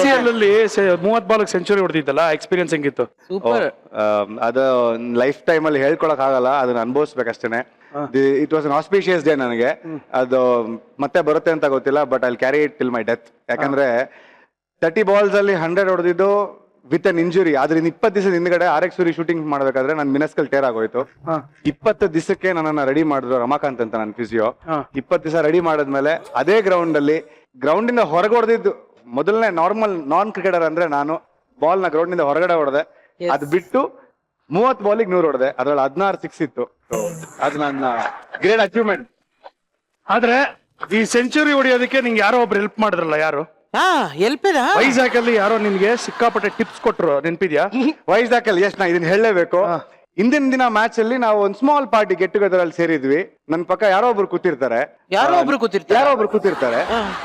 ICL ಅಲ್ಲಿ 30 ಬಾಲ್ಗೆ century ಹೊಡೆದಿದ್ದಲ್ಲ, ಎಕ್ಸ್ಪೀರಿಯನ್ಸ್ ಹೆಂಗಿತ್ತು? ಸೂಪರ್. ಅದು ಲೈಫ್ ಟೈಮ್ ಅಲ್ಲಿ ಹೇಳ್ಕೊಳಕ್ ಆಗಲ್ಲ, ಅದನ್ನ ಅನುಭವಿಸ್ಬೇಕಷ್ಟೇನೆ. It was an auspicious day ನನಗೆ. ಅದು ಮತ್ತೆ ಬರುತ್ತೆ ಅಂತ ಗೊತ್ತಿಲ್ಲ, but I carry it till my death. ಯಾಕಂದ್ರೆ 30 ಬಾಲ್ಸ್ ಅಲ್ಲಿ 100 ಹೊಡೆದಿದ್ದು ವಿತ್ ಅನ್ ಇಂಜುರಿ. ಆದ್ರಿಂದ 20 ದಿವಸದ ಹಿಂದ್ಗಡೆ RX ಸೂರಿ ಶೂಟಿಂಗ್ ಮಾಡ್ಬೇಕಾದ್ರೆ ನನ್ ಮಿನಸ್ಕಲ್ ಟೇರ್ ಆಗೋಯ್ತು. 20 ದಿವಸಕ್ಕೆ ನನ್ನನ್ನ ರೆಡಿ ಮಾಡಿದ್ರು ರಮಾಕಾಂತ್ ಅಂತ ನನ್ನ ಫಿಸಿಯೋ. 20 ದಿವಸ ರೆಡಿ ಮಾಡಿದ್ಮೇಲೆ ಅದೇ ಗ್ರೌಂಡ್ ಇಂದ ಹೊರಗೆ ಹೊಡೆದಿದ್ದು ಮೊದಲನೇ ನಾನ್ ಕ್ರಿಕೆಟರ್ ಅಂದ್ರೆ ನಾನು ಬಾಲ್ ನ ಗ್ರೌಂಡ್ ಇಂದ ಹೊರಗಡೆ ಹೊಡೆದೆ. ಅದು ಬಿಟ್ಟು 30 ಬಾಲಿಗೆ 100 ಹೊಡೆದೆ. ಅದ್ರಲ್ಲಿ 16 6 ಇತ್ತು. ಅದು ನನ್ನ ಗ್ರೇಟ್ ಅಚೀವ್ಮೆಂಟ್. ಆದ್ರೆ ಈ ಸೆಂಚುರಿ ಹೊಡೆಯೋದಕ್ಕೆ ನಿಂಗೆ ಯಾರೋ ಒಬ್ರು ಹೆಲ್ಪ್ ಮಾಡಿದ್ರಲ್ಲ, ಯಾರು? ಎಲ್ಪೇನಾ? ವೈಜಾಗ್ ಅಲ್ಲಿ ಯಾರೋ ನಿನ್ಗೆ ಸಿಕ್ಕಾಪಟ್ಟೆ ಟಿಪ್ಸ್ ಕೊಟ್ರು, ನೆನ್ಪಿದ್ಯಾ? ವೈಜಾಗ್ ಅಲ್ಲಿ ನಾ ಇದನ್ನ ಹೇಳಲೇಬೇಕು. ಹಿಂದಿನ ದಿನ ಮ್ಯಾಚ್ ಅಲ್ಲಿ ನಾವು ಒಂದು ಸ್ಮಾಲ್ ಪಾರ್ಟಿ ಗೆಟ್ ಟುಗೆದರ್ ಅಲ್ಲಿ ಸೇರಿದ್ವಿ. ನನ್ನ ಪಕ್ಕ ಯಾರೋ ಒಬ್ರು ಕೂತಿರ್ತಾರೆ.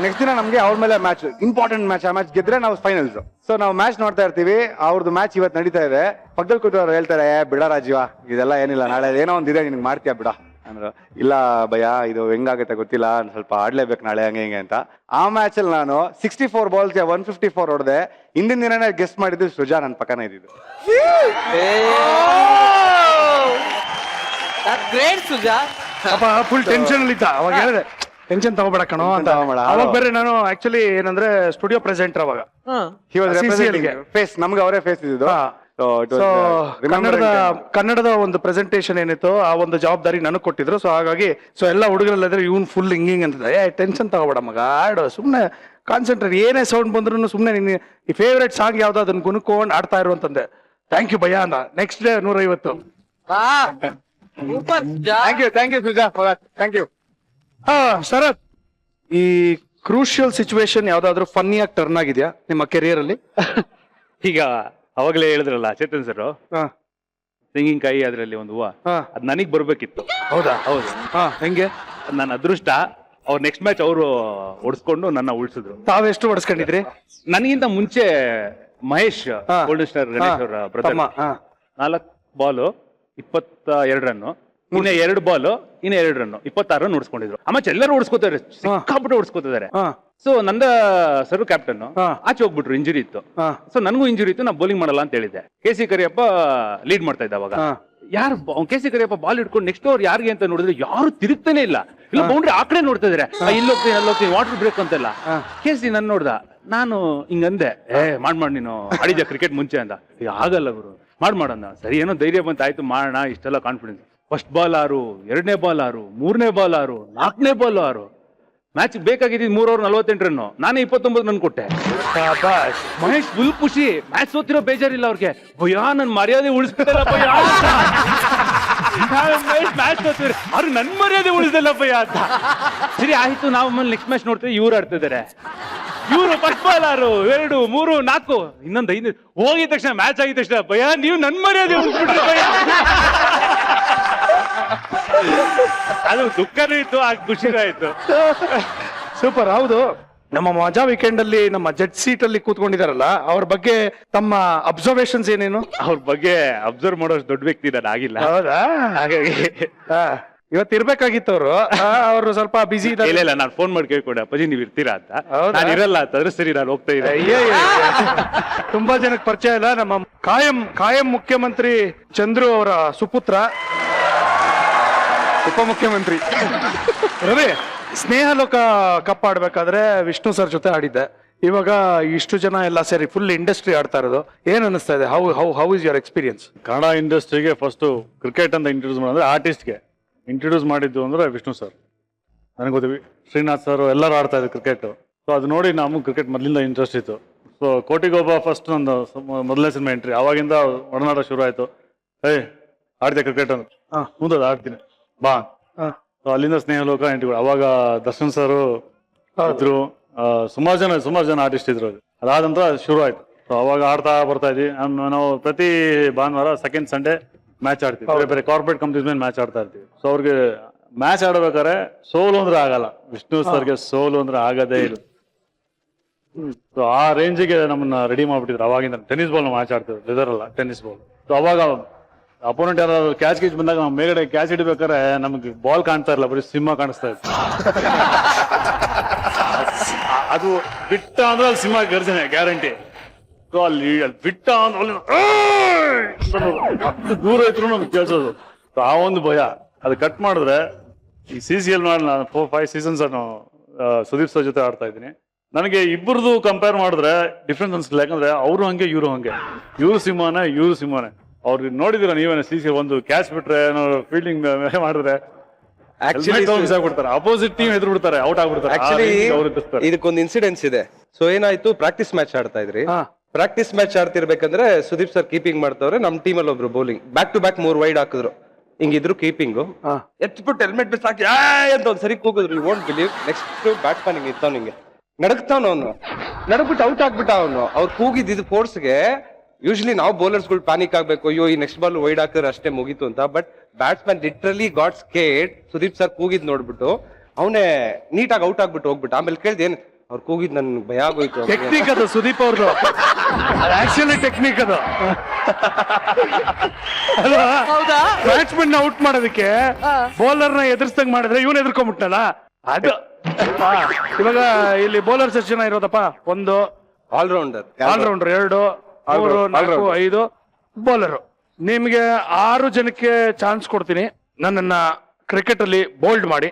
ನೆಕ್ಸ್ಟ್ ದಿನ ನಮ್ಗೆ ಅವ್ರ ಮೇಲೆ ಮ್ಯಾಚ್, ಇಂಪಾರ್ಟೆಂಟ್ ಮ್ಯಾಚ್. ಆ ಮ್ಯಾಚ್ ಗೆದ್ರೆ ನಾವು ಫೈನಲ್ಸ್. ಸೊ ನಾವು ಮ್ಯಾಚ್ ನೋಡ್ತಾ ಇರ್ತೀವಿ. ಅವ್ರದ್ದು ಮ್ಯಾಚ್ ಇವತ್ತು ನಡೀತಾ ಇದೆ. ಪಕ್ಕದಲ್ಲಿ ಕೂತವ್ರು ಹೇಳ್ತಾರೆ, ಬಿಡ ರಾಜೀವ, ಇದೆಲ್ಲ ಏನಿಲ್ಲ, ನಾಳೆ ಏನೋ ಒಂದಿದೆ, ನಿನ್ಗೆ ಮಾಡ್ತೀಯಾ ಬಿಡ ಅಂದ್ರು. ಇಲ್ಲ ಭಯ, ಇದು ಹೆಂಗಾಗುತ್ತೆ ಗೊತ್ತಿಲ್ಲ, ಸ್ವಲ್ಪ ಆಡ್ಲೇಬೇಕು ನಾಳೆ ಹಂಗೆ ಹಿಂಗೆ ಅಂತ. ಆ ಮ್ಯಾಚ್ ಅಲ್ಲಿ ನಾನು 64 ಬಾಲ್ಸ್ 154 ಹೊಡೆದೆ. ಹಿಂದಿನ ದಿನನೇ ಗೆಸ್ಟ್ ಮಾಡಿದ್ದು ಸೃಜಾ ನನ್ನ ಪಕ್ಕನ ಇದ್ದಿದ್ದು. ಫುಲ್ ಟೆನ್ಷನ್ ಅಲ್ಲಿ ಇದ್ದ. ಅವಾಗ ಹೇಳಿದೆ ಟೆನ್ಷನ್ ತಗೋಬೇಡ ಕಣೋ ಅಂತ. ಅವಾಗ ಬೇರೆ ನಾನು ಆಕ್ಚುಲಿ ಏನಂದ್ರೆ ಸ್ಟುಡಿಯೋ ಪ್ರೆಸೆಂಟರ್ ಅವಾಗ. ಫೇಸ್ ನಮ್ಗೆ ಅವರೇ ಫೇಸ್ ಇದ್ದು. ಕನ್ನಡದ ಒಂದು ಪ್ರೆಸೆಂಟೇಶನ್ ಏನಿತ್ತು, ಆ ಒಂದು ಜವಾಬ್ದಾರಿ ನನಗ್ ಕೊಟ್ಟಿದ್ರು. ಸೊ ಹಾಗಾಗಿ ಎಲ್ಲ ಹುಡುಗರಲ್ಲಿದ್ರೆ ಇವ್ನು ಫುಲ್ ಹಿಂಗಿಂಗ್ ಅಂತ, ಟೆನ್ಷನ್ ತಗೋಬೇಡ ಮಗ, ಆಡು ಸುಮ್ನೆ ಕಾನ್ಸಂಟ್ರೇಟ್, ಏನೇ ಸೌಂಡ್ ಬಂದ್ರು ಸುಮ್ನೆ ನಿನ್ ಈ ಫೇವ್ರೇಟ್ ಸಾಂಗ್ ಯಾವ್ದು ಅದನ್ನ ಗುಣಕೊಂಡ್ ಆಡ್ತಾ ಇರು ಅಂತಂದೆ. ಥ್ಯಾಂಕ್ ಯು ಭಯ್ಯ ಅಂದ. Next day 150. Thank you Suja for that. Thank you. Sharath, ಈ ಕ್ರೂಷಿಯಲ್ ಸಿಚುವೇಶನ್ ಯಾವ್ದಾದ್ರು ಫನ್ನಿಯಾಗಿ ಟರ್ನ್ ಆಗಿದ್ಯಾ ನಿಮ್ಮ ಕೆರಿಯರ್ ಅಲ್ಲಿ? ಈಗ ಅವಾಗಲೇ ಹೇಳಿದ್ರಲ್ಲ ಚೇತನ್ ಸರ್, ತೆಂಗಿನಕಾಯಿ ಅದ್ರಲ್ಲಿ ಒಂದು ಹೂವ, ಅದ್ ನನಗ್ ಬರ್ಬೇಕಿತ್ತು. ಹೌದಾ? ಹೌದು. ಹೆಂಗೆ? ನನ್ನ ಅದೃಷ್ಟ, ಅವ್ರು ನೆಕ್ಸ್ಟ್ ಮ್ಯಾಚ್ ಅವರು ಓಡಿಸ್ಕೊಂಡು ನನ್ನ ಉಳಿಸಿದ್ರು. ತಾವೆಷ್ಟು ಹೊಡ್ಸ್ಕೊಂಡಿದ್ರಿ? ನನಗಿಂತ ಮುಂಚೆ ಮಹೇಶ್ ಗೋಲ್ಡನ್ ಸ್ಟಾರ್ ಗಣೇಶ್ ಅವರ ಬ್ರದರ್ 4 ಬಾಲು 22 ರನ್ನು, ಇನ್ನ 2 ಬಾಲು ಇನ್ನ 2 ರನ್ನು, 26 ರನ್ ಓಡಿಸ್ಕೊಂಡಿದ್ರು. ಆಮೇಲೆ ಎಲ್ಲರೂ ಓಡಿಸ್ಕೋತಾರೆ, ಸಿಕ್ಕಾಬಿಟ್ಟು ಓಡಿಸ್ಕೋತಿದ್ದಾರೆ. ಸೊ ನಂದ ಸರ್ ಕ್ಯಾಪ್ಟನ್ ಆಚೆ ಹೋಗ್ಬಿಟ್ರು, ಇಂಜುರಿ ಇತ್ತು. ಸೊ ನನಗೂ ಇಂಜುರಿ ಇತ್ತು, ನಾ ಬೌಲಿಂಗ್ ಮಾಡಲ್ಲ ಅಂತ ಹೇಳಿದ್ದೆ. KC ಕರಿಯಪ್ಪ ಲೀಡ್ ಮಾಡ್ತಾ ಇದ್ದ ಅವಾಗ. ಯಾರು KC ಕರಿಯಪ್ಪ ಬಾಲ್ ಇಟ್ಕೊಂಡು ನೆಕ್ಸ್ಟ್ ಓವರ್ ಯಾರಿಗೆ ಅಂತ ನೋಡಿದ್ರೆ ಯಾರು ತಿರುಗ್ತಾನೆ ಇಲ್ಲ ಬೌಂಡ್ರಿ ಆ ಕಡೆ ನೋಡ್ತಾ ಇದಾರೆ. ಇಲ್ಲೋಗ್ತೀನಿ ಅಲ್ಲೋಗ್ತೀನಿ, ವಾಟರ್ ಬ್ರೇಕ್ ಅಂತೆಲ್ಲ. KC ನನ್ ನೋಡ್ದ, ನಾನು ಹಿಂಗಂದೆ, ಮಾಡ್ ನೀನು ಆಡಿದ್ಯಾ ಕ್ರಿಕೆಟ್ ಮುಂಚೆ ಅಂತ. ಈಗ ಆಗಲ್ಲ ಗುರು, ಮಾಡೋಣ. ಸರಿ, ಏನೋ ಧೈರ್ಯ ಬಂತ, ಆಯ್ತು ಮಾಡೋಣ, ಇಷ್ಟೆಲ್ಲ ಕಾನ್ಫಿಡೆನ್ಸ್. ಫಸ್ಟ್ ಬಾಲ್ 6, 2ನೇ ಬಾಲ್ 6, 3ನೇ ಬಾಲ್ 6, 4ನೇ ಬಾಲ್ 6. ಮ್ಯಾಚ್ ಬೇಕಾಗಿದ್ದು 3 ಓವರ್ 48 ರನ್ನು, ನಾನೇ 29 ರನ್ ಕೊಟ್ಟೆ. ಮಹೇಶ್ ಫುಲ್ ಖುಷಿ, ಮ್ಯಾಚ್ ಸೋತಿರೋ ಬೇಜಾರಿಲ್ಲ ಅವ್ರಿಗೆ. ಭಯ್ಯ ನನ್ ಮರ್ಯಾದೆ ಉಳಿಸ್ಬಿಟ್ಟಲ್ಲ ಭಯ್ಯ, ಮ್ಯಾಚ್ ಸೋತಿದ್ರೆ ಅವ್ರು ನನ್ ಮರ್ಯಾದೆ ಉಳಿಸಲ್ಲ ಭಯ್ಯ ಅಂತ. ಸರಿ ಆಯ್ತು, ನಾವು ನೆಕ್ಸ್ಟ್ ಮ್ಯಾಚ್ ನೋಡ್ತೀವಿ, ಇವ್ರು ಆಡ್ತಾ ಇದಾರೆ. ಇವ್ರು ಫಸ್ಟ್ ಬಾಲ್ 6, 2, 3, 4, ಇನ್ನೊಂದು 5 ಹೋಗಿದ ತಕ್ಷಣ, ಮ್ಯಾಚ್ ಆಗಿದ ತಕ್ಷಣ, ಭಯ್ಯ ನೀವು ನನ್ ಮರ್ಯಾದೆ ಉಳಿಸ್ಬಿಟ್ರಿ ಭಯ್ಯ. ಅದು ದುಃಖನೂ ಇತ್ತು, ಆ ಖುಷಿನೂ ಆಯ್ತು. ಸೂಪರ್. ಹೌದು, ನಮ್ಮ ಮಜಾ ವೀಕೆಂಡ್ ಅಲ್ಲಿ ನಮ್ಮ ಜಡ್ಜ್ ಸೀಟ್ ಅಲ್ಲಿ ಕೂತ್ಕೊಂಡಿದಾರಲ್ಲ, ಅವ್ರ ಬಗ್ಗೆ ತಮ್ಮ ಅಬ್ಸರ್ವೇಷನ್ಸ್ ಏನೇನು? ಅವ್ರ ಬಗ್ಗೆ ಅಬ್ಸರ್ವ್ ಮಾಡೋಷ್ಟು ದೊಡ್ಡ ವ್ಯಕ್ತಿ ನಾನು ಆಗಿಲ್ಲ. ಹೌದಾ? ಹಾಗಾಗಿ ಇವತ್ತು ಇರ್ಬೇಕಾಗಿತ್ತು ಅವರು ಸ್ವಲ್ಪ ಬಿಸಿ ಇದ್ದಾರೆ. ಇಲ್ಲ, ನಾನು ಫೋನ್ ಮಾಡಿ ಕೇಳ್ಕೊಂಡೆ, ಅಪ್ಪಾಜಿ ನೀವ್ ಇರ್ತೀರಾ ಅಂತ. ನಾನು ಇರಲ್ಲ ಅಂತಂದ್ರೆ ಸರಿ, ನಾನು ಹೋಗ್ತಾ ಇದ್ದೆ. ತುಂಬಾ ಜನಕ್ಕೆ ಪರಿಚಯ ಇಲ್ಲ. ನಮ್ಮ ಕಾಯಂ ಮುಖ್ಯಮಂತ್ರಿ ಚಂದ್ರು ಅವರ ಸುಪುತ್ರ, ಉಪಮುಖ್ಯಮಂತ್ರಿ ರವಿ. ಸ್ನೇಹ ಲೋಕ ಕಪ್ ಆಡ್ಬೇಕಾದ್ರೆ ವಿಷ್ಣು ಸರ್ ಜೊತೆ ಆಡಿದ್ದೆ. ಇವಾಗ ಇಷ್ಟು ಜನ ಎಲ್ಲ ಸೇರಿ ಫುಲ್ ಇಂಡಸ್ಟ್ರಿ ಆಡ್ತಾ ಇರೋದು, ಏನ್ ಅನಿಸ್ತಾ ಇದೆ? How is your experience? Kannada ಇಂಡಸ್ಟ್ರಿಗೆ ಫಸ್ಟ್ ಕ್ರಿಕೆಟ್ ಅಂತ ಇಂಟ್ರೊಡ್ಯೂಸ್ ಮಾಡಿದ್ರೆ ಆರ್ಟಿಸ್ಟ್ಗೆ ಇಂಟ್ರೊಡ್ಯೂಸ್ ಮಾಡಿದ್ದು ಅಂದ್ರೆ ವಿಷ್ಣು ಸರ್. ನನಗೆ ಗೊತ್ತೀವಿ, ಶ್ರೀನಾಥ್ ಸರ್ ಎಲ್ಲರೂ ಆಡ್ತಾ ಇದ್ರು ಕ್ರಿಕೆಟ್. ಸೊ ಅದು ನೋಡಿ ನಮಗೆ ಕ್ರಿಕೆಟ್ ಮೊದಲಿಂದ ಇಂಟ್ರೆಸ್ಟ್ ಇತ್ತು. ಸೊ ಕೋಟಿಗೊಬ್ಬ ಫಸ್ಟ್ ನಂದು ಮೊದಲನೇ ಸಿನಿಮಾ ಎಂಟ್ರಿ, ಅವಾಗಿಂದ ಒಡನಾಟ ಶುರು ಆಯ್ತು. ಆಡ್ದೆ ಕ್ರಿಕೆಟ್ ಅಂತ, ಮುಂದೆ ಆಡ್ತೀನಿ ಬಾ. ಸೊ ಅಲ್ಲಿಂದ ಸ್ನೇಹ ಲೋಕ ಎಂಟ್ರಿ. ಅವಾಗ ದರ್ಶನ್ ಸರ್ ಇದ್ರು, ಸುಮಾರು ಜನ ಆರ್ಟಿಸ್ಟ್ ಇದ್ರು. ಅದಾದ ನಂತರ ಶುರು ಆಯ್ತು. ಸೊ ಅವಾಗ ಆಡ್ತಾ ಬರ್ತಾ ಇದ್ವಿ. ನಾವು ಪ್ರತಿ ಭಾನುವಾರ ಸೆಕೆಂಡ್ ಸಂಡೇ ಮ್ಯಾಚ್ ಆಡ್ತೀವಿ. ಬೇರೆ ಬೇರೆ ಕಾರ್ಪೊರೇಟ್ ಕಂಪ್ನೀಸ್ ಮೇಲೆ ಮ್ಯಾಚ್ ಆಡ್ತಾ ಇರ್ತೀವಿ. ಸೊ ಅವ್ರಿಗೆ ಮ್ಯಾಚ್ ಆಡ್ಬೇಕಾದ್ರೆ ಸೋಲು ಅಂದ್ರೆ ಆಗಲ್ಲ. ವಿಷ್ಣು ಸರ್ಗೆ ಸೋಲು ಅಂದ್ರೆ ಆಗದೇ ಇಲ್ಲ. ಸೊ ಆ ರೇಂಜಿಗೆ ನಮ್ಮನ್ನ ರೆಡಿ ಮಾಡ್ಬಿಟ್ಟಿದ್ರು. ಅವಾಗಿಂದ ಟೆನ್ನಿಸ್ ಬಾಲ್ ಮ್ಯಾಚ್ ಆಡ್ತಿದ್ರು, ಲೆದರ್ ಅಲ್ಲ, ಟೆನ್ನಿಸ್ ಬಾಲ್. ಸೊ ಅವಾಗ ಅಪೋನೆಂಟ್ ಯಾರು ಕ್ಯಾಚ್ ಬಂದಾಗ ನಾವು ಮೇಲ್ಗಡೆ ಕ್ಯಾಚ್ ಹಿಡಿಬೇಕಾದ್ರೆ ನಮ್ಗೆ ಬಾಲ್ ಕಾಣ್ತಾ ಇರಲ್ಲ, ಬರೀ ಸಿಂಹ ಕಾಣಿಸ್ತಾ ಇತ್ತು. ಅದು ಬಿಟ್ಟ ಅಂದ್ರೆ ಅಲ್ಲಿ ಸಿಂಹ ಗರ್ಜನೆ ಗ್ಯಾರಂಟಿ. ಸೊ ಅಲ್ಲಿ ಬಿಟ್ಟ ಅಂದ್ರೆ ಅಲ್ಲಿ ಅಷ್ಟು ದೂರ ಇದ್ರು ನಮ್ಗೆ ಕೇಳಿಸೋದು. ಆ ಒಂದು ಭಯ. ಅದು ಕಟ್ ಮಾಡಿದ್ರೆ ಈ CCL ಮಾಡಿ ನಾನು 4-5 ಸೀಸನ್ಸ್ ನಾನು ಸುದೀಪ್ ಸರ್ ಜೊತೆ ಆಡ್ತಾ ಇದ್ದೀನಿ. ನನಗೆ ಇಬ್ಬರದು ಕಂಪೇರ್ ಮಾಡಿದ್ರೆ ಡಿಫ್ರೆನ್ಸ್ ಅನ್ಸಲ್ಲ. ಯಾಕಂದ್ರೆ ಅವರು ಹಂಗೆ ಇವರು ಹಂಗೆ, ಇವ್ರು ಸಿಂಹನೇ. ಅವ್ರಿಗೆ ನೋಡಿದಿರ ನೀವೇನ CCL ಒಂದು ಕ್ಯಾಚ್ ಬಿಟ್ರೆ ಫೀಲ್ಡಿಂಗ್ ಮಾಡಿದ್ರೆ ಆಗ್ಬಿಡ್ತಾರೆ, ಅಪೋಸಿಟ್ ಟೀಮ್ ಎದುರು ಬಿಡ್ತಾರೆ, ಔಟ್ ಆಗ್ಬಿಡ್ತಾರೆ. ಆಕ್ಚುಲಿ ಇದಕ್ಕೊಂದು ಇನ್ಸಿಡೆನ್ಸ್ ಇದೆ. ಸೊ ಏನಾಯ್ತು, ಪ್ರಾಕ್ಟೀಸ್ ಮ್ಯಾಚ್ ಆಡ್ತಾ ಇದ್ರಿ. ಪ್ರಾಕ್ಟೀಸ್ ಮ್ಯಾಚ್ ಆಡ್ತಿರ್ಬೇಕಂದ್ರೆ ಸುದೀಪ್ ಸರ್ ಕೀಪಿಂಗ್ ಮಾಡ್ತವ್ರೆ, ನಮ್ ಟೀಮ್ ಅಲ್ಲಿ ಒಬ್ರು bowling back to back 3 wide ಹಾಕಿದ್ರು. ಹಿಂಗಿದ್ರು ಕೀಪಿಂಗ್ ಎತ್ಬಿಟ್ಟು ಹೆಲ್ಮೆಟ್ ಬಿಟ್ಟು ಹಾಕಿ ಅಂತ ಒಂದ್ಸರಿ ಕೂಗಿದ್ರು. You won't believe, next batsman ಹಿಂಗೆ ಇತ್ತವ್, ನಿಂಗೆ ನಡಕ್ತಾವ್ ಅವನು, ನಡಕ್ಬಿಟ್ಟು ಔಟ್ ಆಗ್ಬಿಟ್ಟ ಅವನು. ಅವ್ರು ಕೂಗಿದ್ದು ಫೋರ್ಸ್ಗೆ. ಯೂಶಲಿ ನಾವು ಬೌಲರ್ಸ್ಗಳು ಪ್ಯಾನಿಕ್ ಆಗ್ಬೇಕು, ಅಯ್ಯೋ ಈ ನೆಕ್ಸ್ಟ್ ಬಾಲ್ ವೈಡ್ ಹಾಕಿದ್ರೆ ಅಷ್ಟೇ ಮುಗೀತು ಅಂತ. But batsman literally got scared. Sudeep sir ಕೂಗಿದ್ ನೋಡ್ಬಿಟ್ಟು ಅವನೇ ನೀಟಾಗಿ ಔಟ್ ಆಗ್ಬಿಟ್ಟು ಹೋಗ್ಬಿಟ್ಟು. ಆಮೇಲೆ ಕೇಳ್ದೆ ಏನ್ ಅವ್ರು ಕೂಗಿದ್ ನನ್ ಭಯ ಆಗೋಯ್ತು. ಟೆಕ್ನಿಕ್ ಅದು ಸುದೀಪ್ ಅವ್ರದ್ದು, ಆಕ್ಚುಲಿ ಟೆಕ್ನಿಕ್ ಅದು. ಬ್ಯಾಟ್ಸ್ಮನ್ ಔಟ್ ಮಾಡೋದಕ್ಕೆ ಬೌಲರ್ ನ ಎದುರಿಸ್ದಂಗ್ ಮಾಡಿದ್ರೆ ಇವನ್ ಎದುರ್ಕೊಂಡ್ಬಿಟ್ಟಲ್ಲ ಅದು. ಇವಾಗ ಇಲ್ಲಿ ಬೌಲರ್ಸ್ ಎಷ್ಟು ಜನ ಇರೋದಪ್ಪ? 1 ಆಲ್ರೌಂಡರ್, 2 3 4 5 ಬೌಲರ್. ನಿಮ್ಗೆ 6 ಜನಕ್ಕೆ ಚಾನ್ಸ್ ಕೊಡ್ತೀನಿ, ನನ್ನನ್ನ ಕ್ರಿಕೆಟ್ ಅಲ್ಲಿ ಬೋಲ್ಡ್ ಮಾಡಿ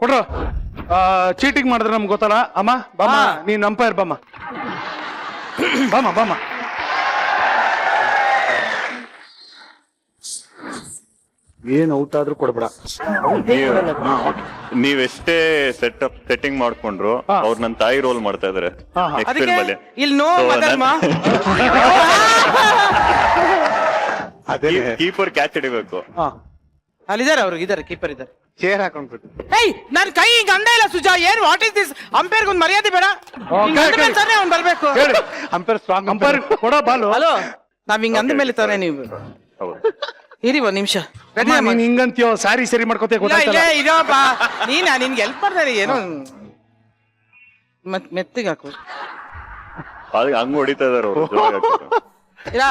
ಕೊಡ್ರ. ಚೀಟಿಂಗ್ ಮಾಡಿದ್ರೆ ನಮ್ಗೆ ಗೊತ್ತಲ್ಲ. ಅಮ್ಮ ಬಾಮ, ನೀನ್ ಅಂಪೈರ್ ಬಾಮ, ಬಾಮ. ಏನ್ ಔಟ್ ಆದ್ರೂ ಕೊಡ್ಬೇಡ. ನೀವೆಷ್ಟೇ ಸೆಟ್ಟಿಂಗ್ ಮಾಡ್ಕೊಂಡ್ರು ಅವ್ರು ನನ್ನ ತಾಯಿ ರೋಲ್ ಮಾಡ್ತಾ ಇದಾರೆ ನೆಕ್ಸ್ಟ್ ಫಿಲ್ಮ್ ಅಲ್ಲಿ. ಕೀಪರ್ ಕ್ಯಾಚ್ ಹಿಡಿಬೇಕು. ಅಲ್ಲಿದ್ದಾರೆ, ಅವ್ರಿಗೆ ಇದಾರೆ, ಕೀಪರ್ ಇದ್ದಾರೆ. ಚೇರ್ ಹಾಕೊಂಡ್ಬಿಟ್ಟು ಏಯ್ ನನ್ ಕೈ ಹಿಂಗ್ ಅಂದ ಇಲ್ಲ ಸುಜಾ. ಏನ್ ವಾಟ್ ಇಸ್ ದಿಸ್? ಅಂಪೈರ್ ಒಂದ್ ಮರ್ಯಾದೆ ಬೇಡ. ಅವ್ನ್ ಬರ್ಬೇಕು. ಅಂಪೈರ್ ಸ್ಟ್ರಾಂಗ್, ಅಂಪೈರ್ ಕೊಡ ಬಾಲು. ಹಲೋ, ನಾವ್ ಹಿಂಗ್ ಅಂದ ಮೇಲೆ ತಾನೇ ನೀವು ಇರಿ ಒಂದ್ ನಿಮಿಷ. ನೀನ್ ಹಿಂಗಂತೀಯೋ ಸ್ಯಾರಿ ಸರಿ ಮಾಡ್ಕೋತೀಯ ಗೊತ್ತಾಯ್ತಲ್ಲ. ಇರೋಪ್ಪ ನೀನ್ ನಿನ್ಗೆ ಹೆಲ್ಪ್ ಮಾಡ್ತಾರೆ ಏನೋ. ಮೆತ್ತಿಗೆ ಹಾಕು. ಹಂಗ ಹೊಡಿತಾ ಇದಾರೆ ಅವರು. ಇರಾ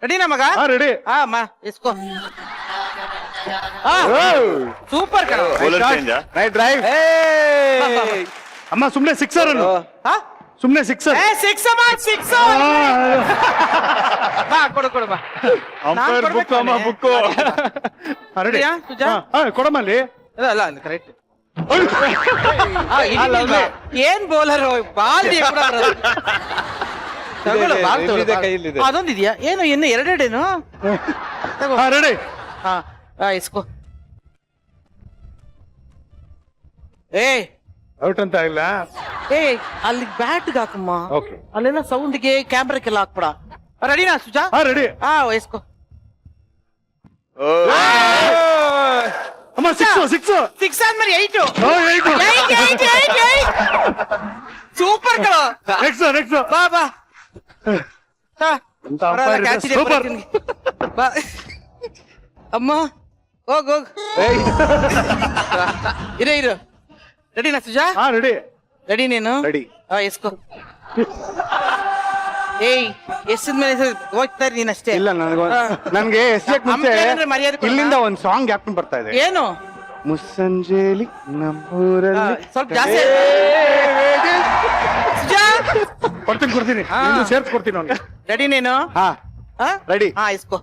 ರೆಡಿನಾ ಮಗ? ರೆಡಿ. ಮಾ ಇಸ್ಕೋ. ಸೂಪರ್ ಕಣ. Right drive. ಅಮ್ಮ ಸುಮ್ನೆ ಸಿಕ್ಸರ್ ಅನ್ನು, ಸುಮ್ನೆ ಸಿಕ್ಸರ್. ಬಾ ಕೊಡು ಬಾ. ಅಂಪೈರ್ ಬುಕ್ ಅಮ್ಮ, ಬುಕ್ ರೆಡಿ. ಕೊಡಮ್ಮ ಅಲ್ಲಿ. ಅಲ್ಲ ಕರೆಕ್ಟ್. ಏನ್ ಬೌಲರ್ ಬಾಲ್ ಅದೊಂದಿದ್ಯಾ ಏನು? ಇನ್ನು 2 ರೆಡಿ. ಇಸ್ಕೋ. ಔಟ್ ಅಂತ ಆಗಿಲ್ಲ. ಅಲ್ಲಿ ಬ್ಯಾಟ್ಗೆ ಹಾಕಮ್ಮ. ಅಲ್ಲೆಲ್ಲ ಸೌಂಡ್ಗೆ ಕ್ಯಾಮ್ರಾಕ್ಕೆಲ್ಲ ಹಾಕ್ಬಿಡ. ರೆಡಿನಾ ಸುಜಾ? ರೆಡಿ. ಇಸ್ಕೋ. ಅಮ್ಮ ಸಿಕ್ಸ್ ಆದ್ಮೇಲೆ 8. ಸೂಪರ್ ಕಣ. ಬಾ ಬಾ. ಸೂಪರ್. ಬಾ ಅಮ್ಮ, ಹೋಗ್ ಇರು. ರೆಡಿನಾ ಸುಜಾ? ರೆಡಿ. ರೆಡಿ ನೀನು? ರೆಡಿ. ಎಸ್ಕೋ. ಎಷ್ಟದ ಮೇಲೆ ಹೋಗ್ತಾರೆ ನೀನಷ್ಟೇ. ಇಲ್ಲ, ನನ್ಗೆ ಮುಂಚೆ ಇಲ್ಲಿಂದ ಒಂದ್ ಸಾಂಗ್ ಯಾಕೆ ಬರ್ತಾ ಇದೆ. ಏನು? ಮುಸ್ಸಂಜೆಲಿ ನಮ್ಮೂರಲ್ಲಿ. ಸ್ವಲ್ಪ ಜಾಸ್ತಿ ಕೊಡ್ತೀನಿ ಸೇರ್ಸ್ಕೊಡ್ತೀನಿ ಅವ್ನಿಗೆ. ರೆಡಿ ನೀನು? ರೆಡಿ. ಇಸ್ಕೋ.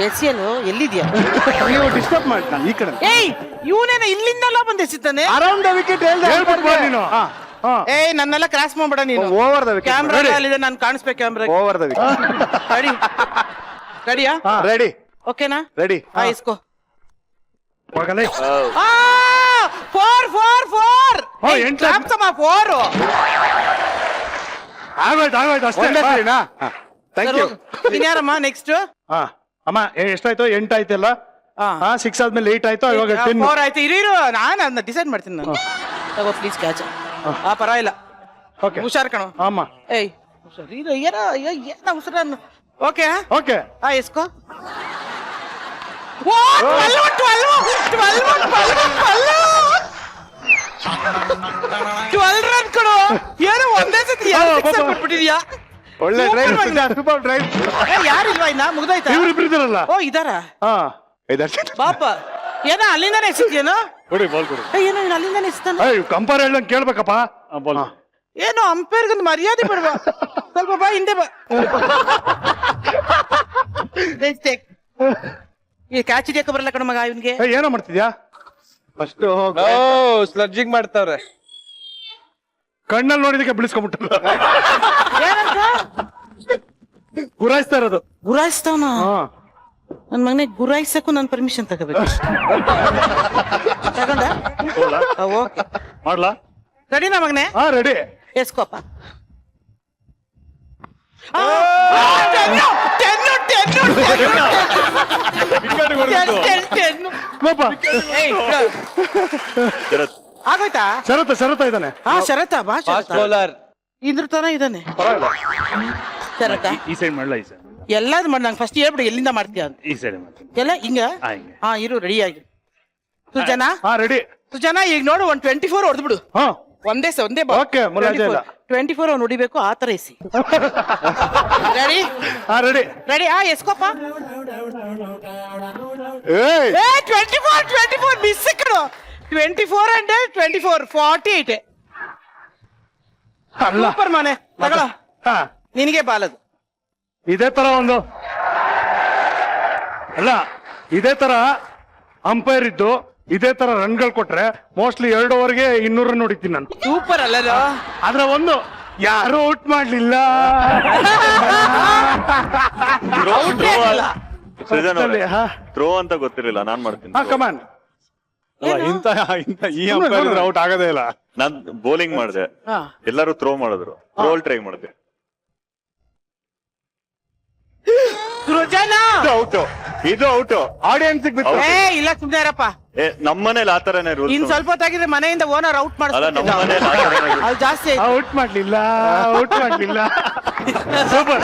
ಎಸಿಯಲ್ ಎಲ್ಲಿದ್ಯಾ? ನೀವು ಡಿಸ್ಟರ್ಬ್ ಮಾಡಿ ನಾನು ಈ ಕಡೆ. ಇವನೇನ ಇಲ್ಲಿಂದಲ್ಲ ಬಂದು ಎಸಿತಾನೆ? ಅರೌಂಡ್ ದ ವಿಕೆಟ್ ನೀನು. ನನ್ನೆಲ್ಲ ಕ್ರಾಸ್ ಮಾಡ್ಬೇಡ ನೀನು. Over the wicket. ಕ್ಯಾಮ್ರಾ ಅಲ್ಲಿದೆ, ನಾನು ಕಾಣಿಸ್ಬೇಕು ಕ್ಯಾಮ್ರಾ. Over the wicket. ರೆಡಿಯಾ? ರೆಡಿ. ಓಕೆನಾ? ರೆಡಿ. ಇಸ್ಕೋ. ಹೋಗಲೇ. 4 ಆಗೋಯ್ತು ಅಷ್ಟೇ. Thank you. ಯಾರಮ್ಮ ನೆಕ್ಸ್ಟ್? ಅಮ್ಮ ಎಷ್ಟಾಯ್ತು? 8 ಆಯ್ತಲ್ಲ. 6 ಆದ್ಮೇಲೆ 8 ಆಯ್ತು. ಇವಾಗ 10. 4 ಆಯ್ತು. ಇರು ನಾನು ಅದನ್ನ ಡಿಸೈಡ್ ಮಾಡ್ತೀನಿ. ನಾನು ತಗೋ ಪ್ಲೀಸ್ ಕ್ಯಾಚ್. ಪರವಾಗಿಲ್ಲ. ಓಕೆ, ಹುಷಾರ್ ಕಣೋ. ಅಮ್ಮ ಹುಷಾರ್. ಏನ ಹುಷಾರ. ಓಕೆ. ಎಸ್ಕೋ. 12 ರನ್ ಕೊಡು. ಏನೋ ಒಂದೇ ಸತಿ ಕೊಟ್ಬಿಟ್ಟಿದ್ಯಾ? ಒಳ್ಳೆ ಡ್ರೈವ್, ಸೂಪರ್ ಡ್ರೈವ್. ಯಾರಿಲ್ವಾ ಇನ್ನ? ಮುಗ್ದಾಯ್ತಾ? ಇವ್ರಿಬ್ರು ಇದಾರಲ್ಲ. ಇದಾರ. ಇದರ್ಶನ್ ಪಾಪ ಏನೋ ಅಲ್ಲಿಂದಾನೆ ಎಸಿದ್ಯೇನೋ ಕೊಡಿ ಬಾಲ್ ಕೊಡಿ. ಏನೋ ಇವ್ನು ಅಲ್ಲಿಂದಾನೆ ಎಸ್ತಾನೆ. ಏಯ್ ಕಂಪೇರ್ ಹೇಳ್ದಂಗೆ ಕೇಳ್ಬೇಕಪ್ಪ. ಬಾಲ್ ಏನು ಅಂಪೈರ್ಗೊಂದು ಮರ್ಯಾದೆ ಬಿಡುವ. ಸ್ವಲ್ಪ ಬಾ ಹಿಂದೆ ಬಾ. ಈ ಕ್ಯಾಚ್ ಹಿಡಿಯಕ್ಕೆ ಬರಲ್ಲ ಕಣ ಮಗ ಇವನ್ಗೆ. ಏಯ್ ಏನೋ ಮಾಡ್ತಿದ್ಯಾ? ಫಸ್ಟ್ ಸ್ಲಡ್ಜಿಂಗ್ ಮಾಡ್ತಾವ್ರೆ. ಕಣ್ಣಲ್ಲಿ ನೋಡಿದಕ್ಕೆ ಬಿಳಿಸ್ಕೊಂಡ್ಬಿಟ್ಟು ಏನಂತ ಗುರಾಯಿಸ್ತಾ ಇರೋದು. ಗುರಾಯಿಸ್ತಾವನ ನನ್ ಮಗನೇ ಗುರಾಯಿಸಕ್ಕೂ ನಾನು ಪರ್ಮಿಷನ್ ತಗೋಬೇಕು. ತಗೊಂಡ ಓಕೆ ಮಾಡ್ಲಾ? ರೆಡಿನಾ ಮಗನೇ? ಹಾ ರೆಡಿ. ಎಸ್ಕೋಪ. ಆಗೋಯ್ತಾ? ಶರತ ಇದ್ದಾನೆ. ಹಾ ಶರತ ಬಾ ಫಾಸ್ಟ್ ಶರತ ಬೌಲರ್. ಇದ್ರ ತರ ಇದ್ದಾನೆ ಶರತ. ಈ ಸೈಡ್ ಮಾಡ್ಲಾ? ಈ ಸೈಡ್ ಎಲ್ಲಾದ್ರು ಮಾಡಿ ನಂಗೆ ಫಸ್ಟ್ ಹೇಳ್ಬಿಡಿ ಎಲ್ಲಿಂದ ಮಾಡ್ತೀಯ ಅಂತ. ಈ ಸೈಡ್ ಮಾಡ್ತೀನಿ. ಎಲ್ಲ ಹಿಂಗ ಹಿಂಗೆ. ಹಾ ಇರು ರೆಡಿ ಆಗಿ. ಸುಜನಾ ಹಾ ರೆಡಿ. ಸುಜನಾ ಈಗ ನೋಡು 124 ಹೊಡೆದು ಬಿಡು. ಹಾ ಒಂದೇ Okay, ಮುಲಾಜೆ ಇಲ್ಲ. 24 ಅವ್ನು ಹೊಡಿಬೇಕು ಆ ತರ ಎಸಿ. ರೆಡಿ ಹಾ ರೆಡಿ. ರೆಡಿ ಎಸ್ಕೋಪ. ಏಯ್ 24 ಮಿಸ್ ಸಿಕ್ಕಡು. 24 and 24 48. ಅಲ್ಲ ಸೂಪರ್ ಮನೆ ತಗೊಳ. ಹಾ ನಿನಗೆ ಬಾಲದು. ಇದೇ ತರ ಒಂದು ಅಲ್ಲ ಇದೇ ತರ ಅಂಪೈರ್ ಇದ್ದು ಇದೇ ತರ ರನ್ಗಳು ಕೊಟ್ರೆ ಮೋಸ್ಟ್ಲಿ 2 ಓವರ್ಗೆ 200 ರನ್ ಹೊಡಿತೀನಿ ನಾನು. ಸೂಪರ್ ಅಲ್ಲ ಆದ್ರೆ ಒಂದು ಯಾರು ಔಟ್ ಮಾಡ್ಲಿಲ್ಲ. ಸೃಜನ್ ಅವ್ರೆ, ಹಾ ಥ್ರೋ ಅಂತ ಗೊತ್ತಿರಲಿಲ್ಲ, ನಾನ್ ಮಾಡ್ತೀನಿ. ಹಾ ಕಮಾನ್. ಇಂತ ಈ ಅಂಪೈರ್ ಔಟ್ ಆಗೋದೇ ಇಲ್ಲ. ನಾನ್ ಬೌಲಿಂಗ್ ಮಾಡಿದೆ, ಎಲ್ಲರೂ ಥ್ರೋ ಮಾಡಿದ್ರು, ಥ್ರೋಲ್ ಟ್ರೈ ಮಾಡಿದೆ. ಸೃಜನಾ ಔಟ್ ಇದು ಔಟ್ ಆಡಿಯನ್ಸ್ ಬಿತ್ತು. ಇಲ್ಲ ಸುಮ್ನೆ ಇರಪ್ಪ. ನಮ್ಮನೇಲಿ ಆತರನೇ ರೂಲ್. ಇನ್ ಸ್ವಲ್ಪ ಹೊತ್ತಾಗಿದ್ರೆ ಮನೆಯಿಂದ ಓನರ್ ಔಟ್ ಅಲ್ಲ, ನಮ್ಮ ಮನೇಲಿ ಆತರನೇ ಅದು ಜಾಸ್ತಿ ಆಯ್ತು. ಔಟ್ ಮಾಡ್ಲಿಲ್ಲ. ಸೂಪರ್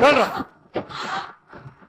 ನೋಡ್ರ